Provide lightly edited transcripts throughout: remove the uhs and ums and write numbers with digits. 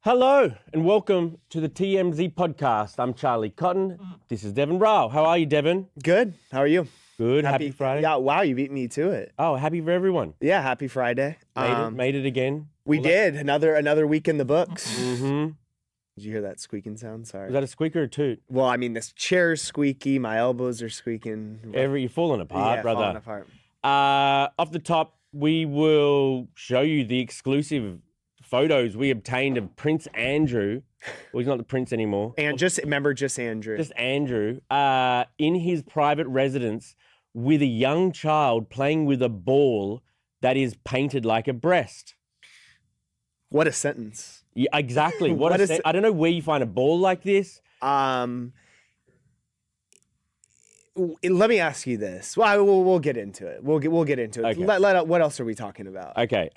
Hello and welcome to the TMZ podcast. I'm Charlie Cotton. This is Devin Rao. How are you, Devin? Good. How are you? Good. Happy Friday. Yeah. Wow, you beat me to it. Oh, happy for everyone. Yeah. Happy Friday. Made it again. We did another week in the books. Mm-hmm. Did you hear that squeaking sound? Sorry. Was that a squeaker or a toot? Well, I mean, this chair's squeaky. My elbows are squeaking. You're falling apart, yeah, brother. falling apart. Off the top, we will show you the exclusive photos we obtained of Prince Andrew. Well, he's not the prince anymore. And just Andrew. Just Andrew, in his private residence with a young child playing with a ball that is painted like a breast. What a sentence. Yeah, exactly. I don't know where you find a ball like this. Let me ask you this. Well, we'll get into it. We'll get into it. Okay. What else are we talking about? Okay.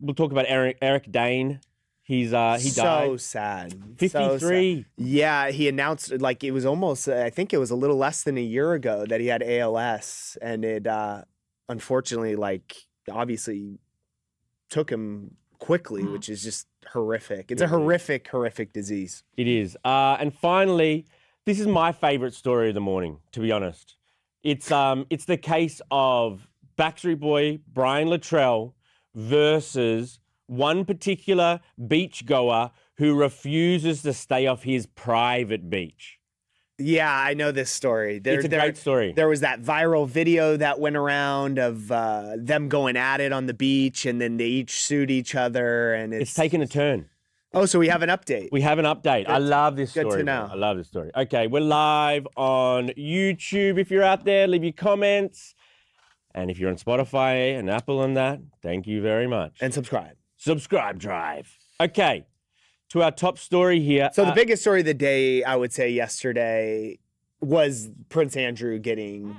We'll talk about Eric Dane. He died. So sad. 53. So sad. Yeah, he announced it was almost. I think it was a little less than a year ago that he had ALS, and it unfortunately, obviously, took him quickly, which is just horrific. It's a horrific disease. It is. And finally, this is my favorite story of the morning, to be honest. It's the case of Backstreet Boy Brian Luttrell versus one particular beachgoer who refuses to stay off his private beach. Yeah, I know this story. It's a great story. There was that viral video that went around of them going at it on the beach, and then they each sued each other, and it's taken a turn. Oh, so we have an update. We have an update. I love this story. Good to know. I love this story. Okay, we're live on YouTube. If you're out there, leave your comments. And if you're on Spotify and Apple and that, thank you very much. And subscribe. Subscribe drive. Okay, to our top story here. So the biggest story of the day, I would say yesterday, was Prince Andrew getting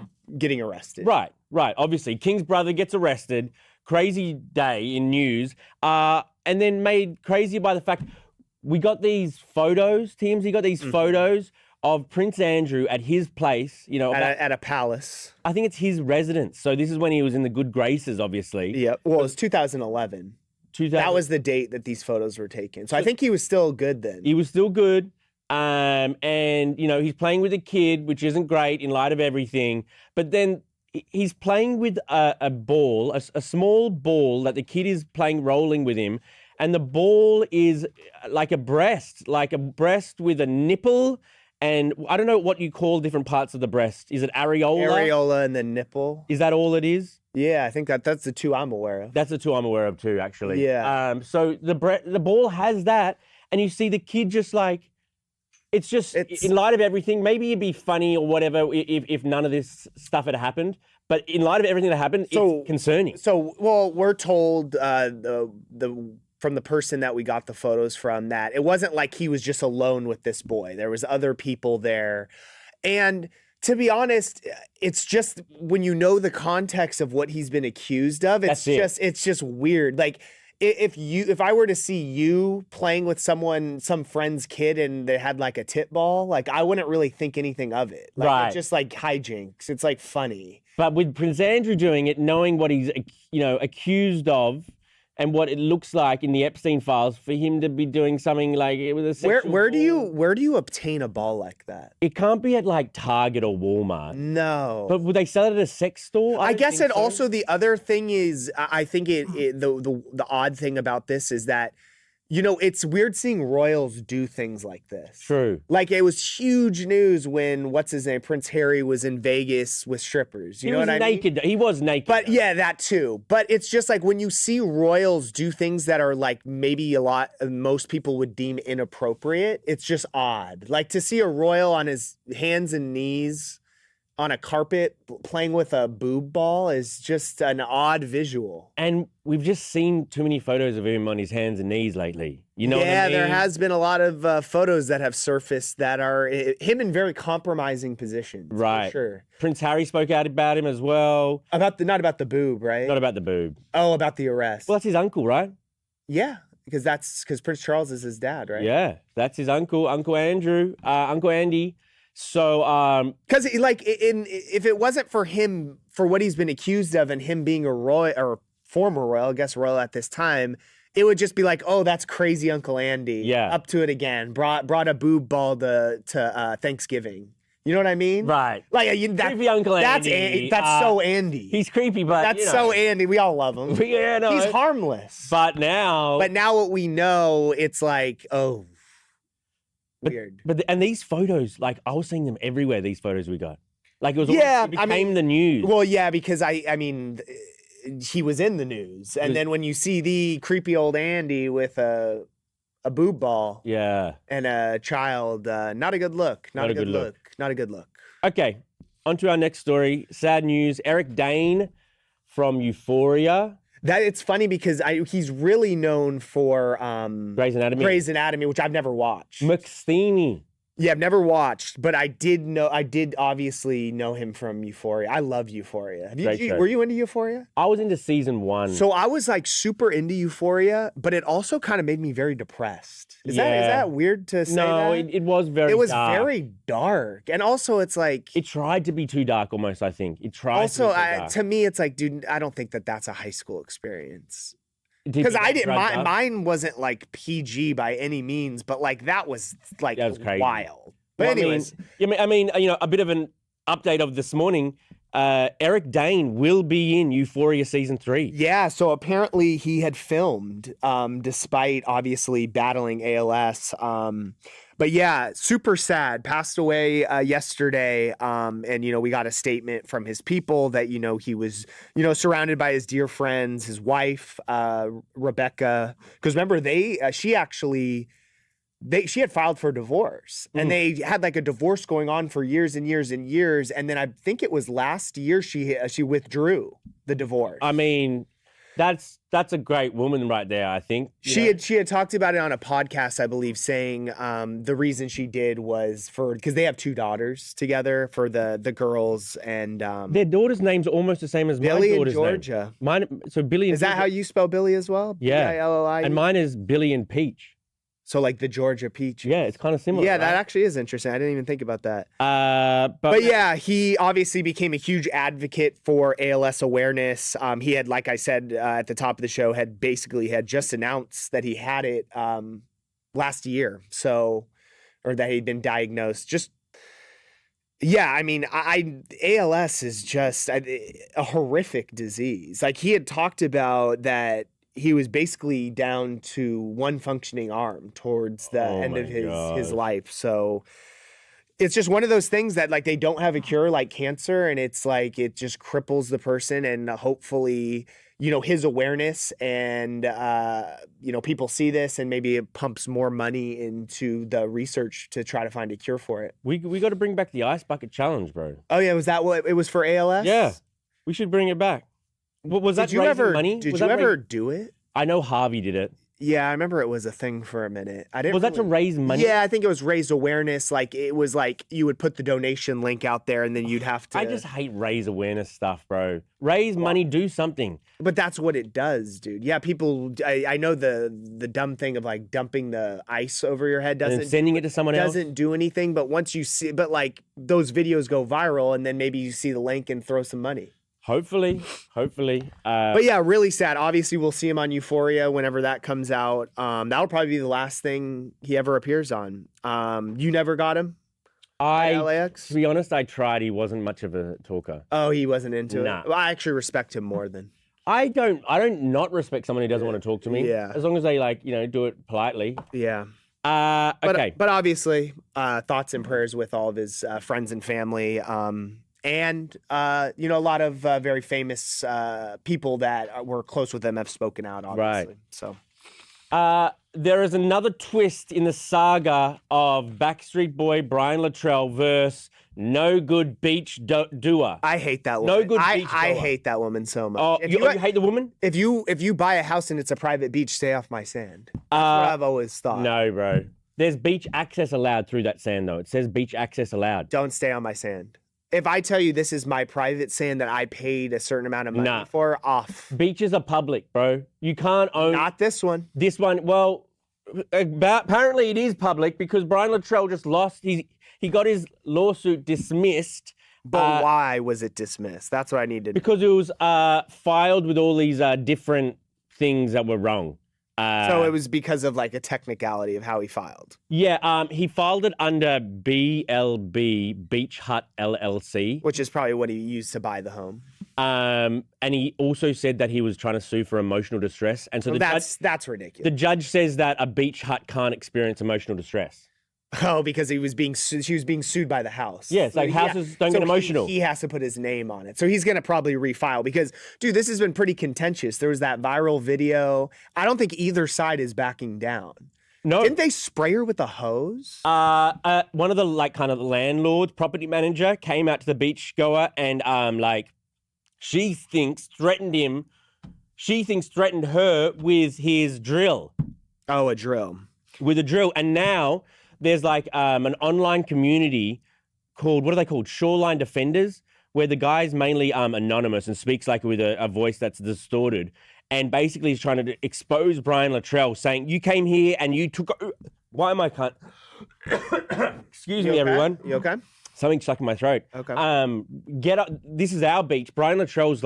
arrested. Right. Obviously, King's brother gets arrested. Crazy day in news. And then made crazy by the fact we got these photos, TMZ got these photos of Prince Andrew at his place, at a palace. I think it's his residence. So this is when he was in the good graces, obviously. Yeah, well, it was 2011. That was the date that these photos were taken. So I think he was still good then. He was still good. And, he's playing with a kid, which isn't great in light of everything. But then he's playing with a ball, a small ball that the kid is rolling with him. And the ball is like a breast with a nipple. And I don't know what you call different parts of the breast. Is it areola? Areola and the nipple. Is that all it is? Yeah, I think that's the two I'm aware of. That's the two I'm aware of too, actually. Yeah. So the ball has that, and you see the kid just it's in light of everything. Maybe it'd be funny or whatever if none of this stuff had happened. But in light of everything that happened, it's concerning. So, well, we're told from the person that we got the photos from that it wasn't like he was just alone with this boy. There was other people there, and to be honest, it's just when you know the context of what he's been accused of, it's just weird. Like if I were to see you playing with some friend's kid and they had like a tit ball, like I wouldn't really think anything of it. Like, right. It's just like hijinks. It's like funny. But with Prince Andrew doing it, knowing what he's accused of, and what it looks like in the Epstein files for him to be doing something like it was a sexual where do you obtain a ball like that? It can't be at like Target or Walmart. No. But would they sell it at a sex store? I guess it also, the other thing is, I think the odd thing about this is that, it's weird seeing royals do things like this. True. Like it was huge news when Prince Harry was in Vegas with strippers. You know what I mean? He was naked. But yeah, that too. But it's just like when you see royals do things that are like maybe most people would deem inappropriate, it's just odd. Like to see a royal on his hands and knees on a carpet playing with a boob ball is just an odd visual. And we've just seen too many photos of him on his hands and knees lately. You know what I mean? There has been a lot of photos that have surfaced that are him in very compromising positions. Right. For sure. Prince Harry spoke out about him as well. Not about the boob, right? Not about the boob. Oh, about the arrest. Well, that's his uncle, right? Yeah, because Prince Charles is his dad, right? Yeah, that's his uncle, Uncle Andrew, Uncle Andy. So, because if it wasn't for him, for what he's been accused of and him being a royal or former royal, I guess royal at this time, it would just be like, oh, that's crazy Uncle Andy. Yeah. Up to it again. Brought a boob ball to Thanksgiving. You know what I mean? Right. Like Creepy Uncle Andy. That's so Andy. He's creepy, but that's so Andy. We all love him. Yeah, no. He's harmless. But now what we know, it's like, oh, weird. And these photos, like I was seeing them everywhere. These photos we got, like it was. Yeah, it became the news. Well, yeah, because I mean, he was in the news, and then when you see the creepy old Andy with a boob ball, yeah, and a child, not a good look. Not a good look. Not a good look. Okay, on to our next story. Sad news. Eric Dane from Euphoria. That it's funny because he's really known for Grey's Anatomy, which I've never watched. McSteamy. Yeah, I've never watched, but I did obviously know him from Euphoria. I loved Euphoria. Were you into Euphoria? I was into season 1. So I was like super into Euphoria, but it also kind of made me very depressed. Is that weird to say? No, that? it was very. It was dark. very dark, and also it's like it tried to be too dark almost. I think it tried. Also, to to me, it's like, dude, I don't think that's a high school experience. Because I didn't. Mine wasn't like PG by any means, but like that was crazy. Wild. But anyways, I mean, a bit of an update of this morning. Eric Dane will be in Euphoria season 3. Yeah, so apparently he had filmed, despite obviously battling ALS. But yeah, super sad. Passed away yesterday. And we got a statement from his people that he was surrounded by his dear friends, his wife Rebecca. Because remember, she had filed for divorce, and they had like a divorce going on for years and years and years. And then I think it was last year she withdrew the divorce. I mean, that's a great woman right there. I think she had talked about it on a podcast, I believe, saying the reason she did was because they have 2 daughters together, for the girls, and their daughter's name's almost the same as Billy my daughter's and Georgia. Name. Mine, so Billy and is that Georgia, how you spell Billy as well? Yeah, B-I-L-L-I-E? And mine is Billy and Peach. So like the Georgia peach. Yeah, it's kind of similar. Yeah, right? that actually is interesting. I didn't even think about that. But yeah, he obviously became a huge advocate for ALS awareness. He had, like I said at the top of the show, had just announced that he had it last year. Or that he'd been diagnosed. Yeah, I mean, ALS is just a horrific disease. Like he had talked about that. He was basically down to one functioning arm towards the end of his life. So it's just one of those things that like they don't have a cure like cancer, and it's like it just cripples the person. And hopefully, his awareness and people see this, and maybe it pumps more money into the research to try to find a cure for it. We got to bring back the ice bucket challenge, bro. Oh yeah, was that what it was for ALS? Yeah, we should bring it back. Was that money? Did you ever do it? I know Harvey did it. Yeah, I remember it was a thing for a minute. Was that to raise money? Yeah, I think it was raise awareness. Like it was like you would put the donation link out there, and then you'd have to. I just hate raise awareness stuff, bro. Raise money, do something. But that's what it does, dude. Yeah, people. I know the dumb thing of like dumping the ice over your head and sending it to someone else doesn't do anything. But once you see, like those videos go viral, and then maybe you see the link and throw some money. Hopefully. But yeah, really sad. Obviously, we'll see him on Euphoria whenever that comes out. That'll probably be the last thing he ever appears on. You never got him? LAX? To be honest, I tried. He wasn't much of a talker. Oh, he wasn't into Nah. it? Well, I actually respect him more than. I don't not respect someone who doesn't want to talk to me. Yeah. As long as they do it politely. Yeah. Okay. But obviously, thoughts and prayers with all of his friends and family. And, a lot of very famous people that were close with them have spoken out, obviously. Right. So, there is another twist in the saga of Backstreet Boy Brian Luttrell versus No Good Beach Doer. I hate that woman. No Good Beach I Doer. hate that woman so much. Oh, you hate the woman? If you buy a house and it's a private beach, stay off my sand. That's what I've always thought. No, bro. There's beach access allowed through that sand, though. It says beach access allowed. Don't stay on my sand. If I tell you this is my private sand that I paid a certain amount of money for, off. Beaches are public, bro. You can't own... Not this one. This one, well, apparently it is public because Brian Luttrell just lost. He got his lawsuit dismissed. But why was it dismissed? That's what I need to know. Because it was filed with all these different things that were wrong. So it was because of like a technicality of how he filed. Yeah, he filed it under BLB, Beach Hut LLC. Which is probably what he used to buy the home. And he also said that he was trying to sue for emotional distress. And so that's ridiculous. The judge says that a beach hut can't experience emotional distress. Oh, because she was being sued by the house. Yes, like houses don't get emotional. He has to put his name on it. So he's going to probably refile because, dude, this has been pretty contentious. There was that viral video. I don't think either side is backing down. No. Didn't they spray her with a hose? One of the landlords, property manager, came out to the beach goer and she thinks threatened her with his drill. Oh, a drill. With a drill. And now there's an online community called, what are they called? Shoreline Defenders, where the guy's mainly anonymous and speaks with a voice that's distorted. And basically he's trying to expose Brian Luttrell, saying, you came here and you took... Why am I can't... Excuse me, everyone. You okay? Something stuck in my throat. Okay. Get up. This is our beach. Brian Luttrell's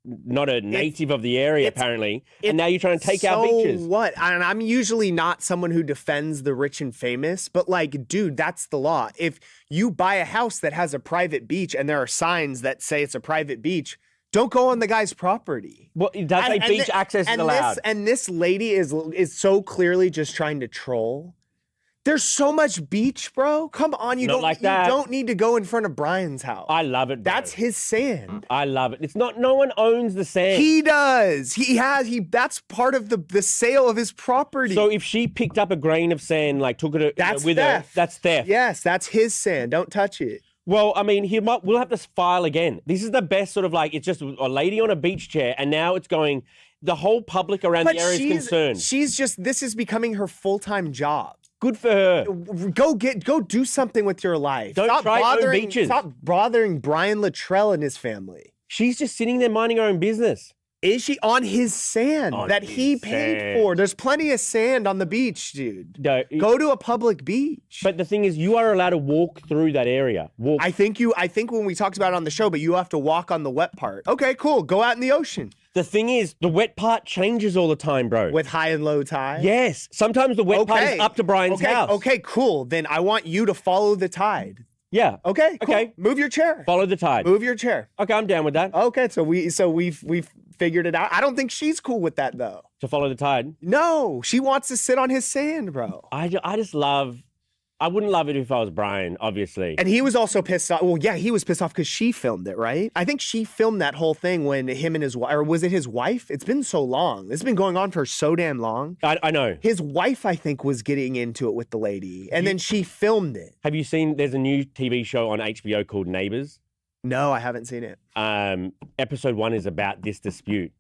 not a native of the area, apparently. And now you're trying to take our beaches. So what? And I'm usually not someone who defends the rich and famous, but dude, that's the law. If you buy a house that has a private beach and there are signs that say it's a private beach, don't go on the guy's property. Well, that's beach access is allowed. And this lady is so clearly just trying to troll. There's so much beach, bro. Come on, you don't need to go in front of Brian's house. I love it, bro. That's his sand. I love it. It's not. No one owns the sand. He does. That's part of the sale of his property. So if she picked up a grain of sand, took it with theft. her, that's theft. Yes, that's his sand. Don't touch it. Well, I mean, we'll have to file again. This is the best sort of it's just a lady on a beach chair, and now it's going. The whole public around the area is concerned. This is becoming her full-time job. Good for her. Go do something with your life. Stop beaches. Stop bothering Brian Luttrell and his family. She's just sitting there minding her own business. Is she on his sand he paid for? There's plenty of sand on the beach, dude. No, go to a public beach. But the thing is, you are allowed to walk through that area. I think when we talked about it on the show, but you have to walk on the wet part. Okay, cool. Go out in the ocean. The thing is, the wet part changes all the time, bro. With high and low tide? Yes. Sometimes the wet part is up to Brian's house. Okay, cool. Then I want you to follow the tide. Yeah. Okay, cool. Okay. Move your chair. Follow the tide. Move your chair. Okay, I'm down with that. Okay, so we've figured it out. I don't think she's cool with that, though. To follow the tide? No, she wants to sit on his sand, bro. I wouldn't love it if I was Brian, obviously. And he was also pissed off. Well, yeah, he was pissed off because she filmed it, right? I think she filmed that whole thing when him and his wife, or was it his wife? It's been so long. It's been going on for so damn long. I know. His wife, I think, was getting into it with the lady, and then she filmed it. Have you seen, there's a new TV show on HBO called Neighbours? No, I haven't seen it. Episode 1 is about this dispute.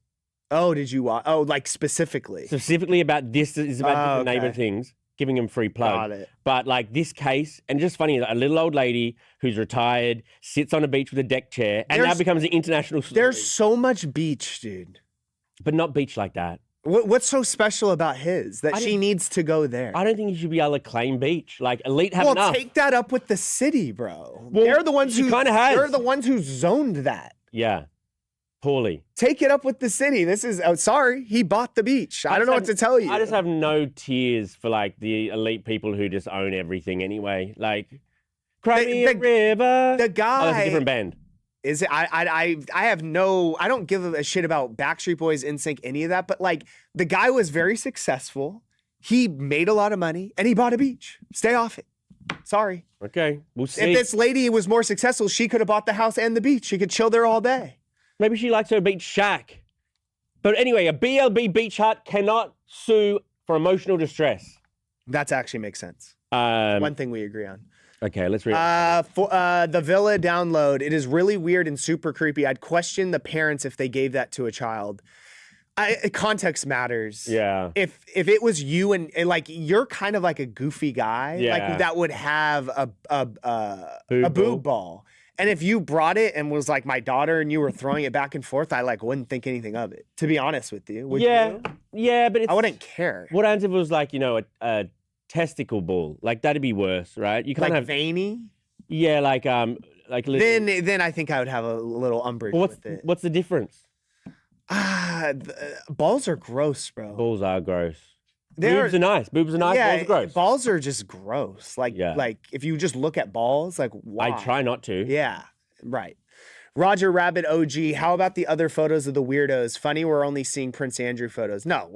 Oh, did you watch? Oh, specifically? Specifically about this, is about different neighbor things. Giving him free plug. Got it. But this case, and just funny, a little old lady who's retired sits on a beach with a deck chair and now becomes an international story. There's so much beach, dude. But not beach like that. What's so special about his that she needs to go there? I don't think you should be able to claim beach. Elite have enough. Well, take that up with the city, bro. Well, they're the ones who zoned that. Yeah. Poorly. Take it up with the city. This is, sorry, he bought the beach. I don't know what to tell you. I just have no tears for the elite people who just own everything anyway. Cry me a river. The guy. Oh, that's a different band. Is it? I have no. I don't give a shit about Backstreet Boys, NSYNC, any of that. But the guy was very successful. He made a lot of money and he bought a beach. Stay off it. Sorry. Okay, we'll see. If this lady was more successful, she could have bought the house and the beach. She could chill there all day. Maybe she likes her beach shack. But anyway, a BLB beach hut cannot sue for emotional distress. That actually makes sense. One thing we agree on. Okay, let's read. For the Villa download, it is really weird and super creepy. I'd question the parents if they gave that to a child. Context matters. Yeah. If it was you and you're kind of like a goofy guy, that would have a boob ball. And if you brought it and was my daughter and you were throwing it back and forth, I wouldn't think anything of it. To be honest with you, would you? Yeah, but I wouldn't care. What happens if it was a testicle ball? That'd be worse, right? You can't have veiny. Yeah, then I think I would have a little umbrage with it. What's the difference? Balls are gross, bro. Balls are gross. Boobs are nice. Boobs are nice. Yeah, Balls are gross. balls are just gross. Like, Yeah. like if you just look at balls, like why? I try not to. Yeah, right. Roger Rabbit OG, how about the other photos of the weirdos? Funny, we're only seeing Prince Andrew photos. No,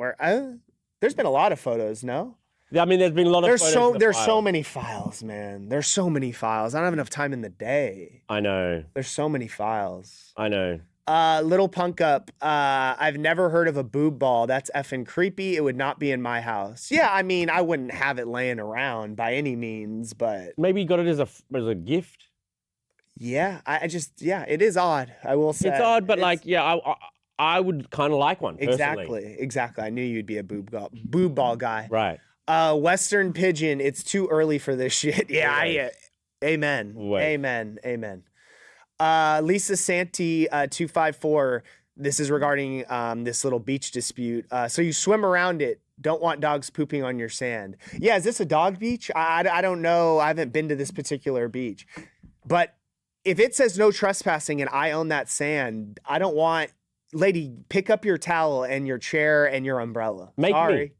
there's been a lot of photos, no? I mean, there's been a lot of photos. There's so many files, man. There's so many files. I don't have enough time in the day. I know. There's so many files. I know. Little Punk Up, I've never heard of a boob ball. That's effing creepy. It would not be in my house. Yeah, I mean, I wouldn't have it laying around by any means, but Maybe you got it as a gift. yeah, yeah, it is odd. I will say It's odd, but I would kind of like one personally. Exactly. I knew you'd be a boob ball guy. Right. Western Pigeon, it's too early for this shit. Yeah, amen. Wait. Amen. Lisa Santi 254. This is regarding this little beach dispute. So you swim around it. Don't want dogs pooping on your sand. Yeah, is this a dog beach? I don't know. I haven't been to this particular beach. But if it says no trespassing and I own that sand, I don't want... Lady, pick up your towel and your chair and your umbrella. Sorry. Me.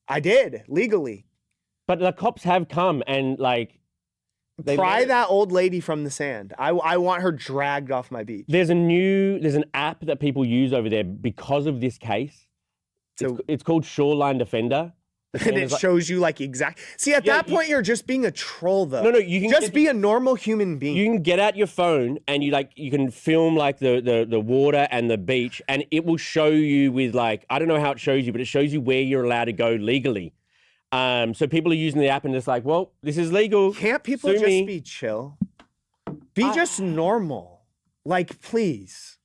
I did, legally. But the cops have come and Pry that old lady from the sand. I want her dragged off my beach. There's an app that people use over there because of this case. So it's called Shoreline Defender. And it shows you See, at that point, you're just being a troll, though. No, you can just be a normal human being. You can get out your phone and you can film the water and the beach, and it will show you with I don't know how it shows you, but it shows you where you're allowed to go legally. So people are using the app and it's well, this is legal. Can't people just be chill? Be just normal. Please.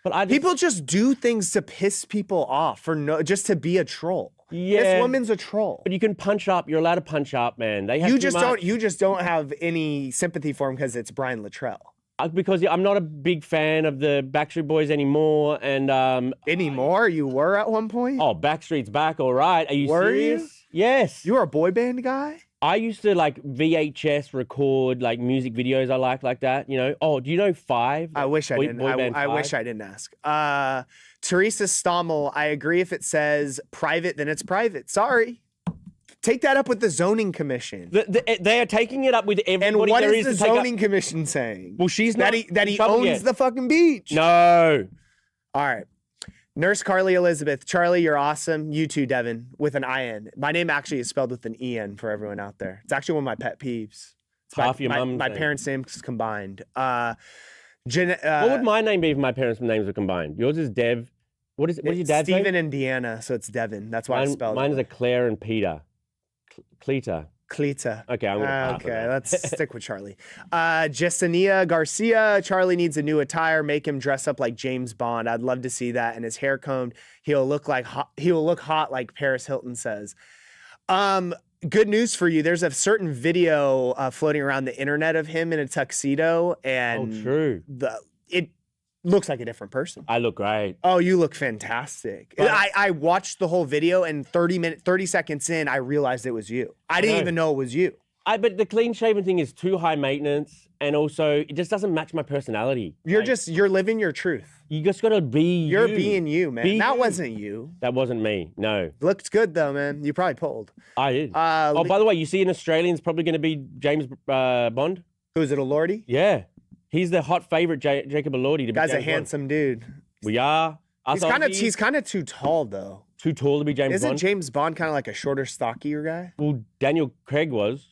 But people just do things to piss people off just to be a troll. Yeah, this woman's a troll. But you can punch up. You're allowed to punch up, man. You just don't have any sympathy for him because it's Brian Luttrell. Because I'm not a big fan of the Backstreet Boys anymore, and anymore. You were at one point. Oh, Backstreet's back. All right. Are you serious? You? Yes. You were a boy band guy. I used to VHS record music videos I like that, you know. Oh, do you know Five? I wish I didn't. I wish I didn't ask. Teresa Stommel, I agree if it says private, then it's private. Sorry. Take that up with the zoning commission. They are taking it up with everybody. And what is the zoning commission saying? Well, she's not that he owns the fucking beach. No. All right. Nurse Carly Elizabeth, Charlie, you're awesome. You too, Devin, with an IN. My name actually is spelled with an EN for everyone out there. It's actually one of my pet peeves. My parents' names combined. What would my name be if my parents' names were combined? Yours is Dev. What is your dad's name? Stephen and Deanna, so it's Devin. That's why I spelled it. Mine is a Claire and Peter. Cleta. Okay, I'm gonna let's stick with Charlie. Jasenia Garcia, Charlie needs a new attire. Make him dress up like James Bond. I'd love to see that. And his hair combed, he'll look hot like Paris Hilton says. Good news for you. There's a certain video floating around the internet of him in a tuxedo, and true. It looks like a different person. I look great. Oh, you look fantastic. I watched the whole video, and 30 seconds in, I realized it was you. I didn't even know it was you. But the clean shaven thing is too high maintenance, and also it just doesn't match my personality. You're living your truth. You just gotta be You're being you, man. That wasn't you. That wasn't me. No. Looked good though, man. You probably pulled. I did. By the way, you see an Australian's probably going to be James Bond. Who is it, Elordi? Yeah. He's the hot favorite, Jacob Elordi. To be Guy's James a handsome dude. We are. He's kind of too tall though. Too tall to be James Bond? Isn't James Bond kind of like a shorter, stockier guy? Well, Daniel Craig was.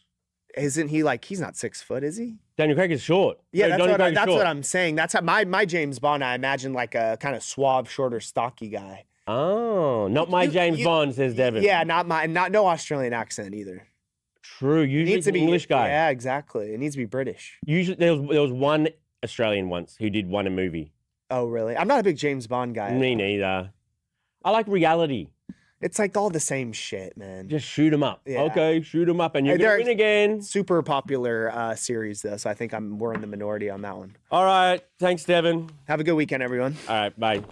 Isn't he he's not 6 foot, is he? Daniel Craig is short. Yeah, that's what I'm saying. That's how my James Bond, I imagine like a kind of suave, shorter, stocky guy. Oh, not my James Bond, says Devin. Yeah, no Australian accent either. True. Usually it's an English guy. Yeah, exactly. It needs to be British. Usually there was one Australian once who did one a movie. Oh, really? I'm not a big James Bond guy. Me neither. I like reality. It's like all the same shit, man. Just shoot them up. Yeah. Okay, shoot them up and you're going to win again. Super popular series, though, so I think we're in the minority on that one. All right. Thanks, Devin. Have a good weekend, everyone. All right. Bye.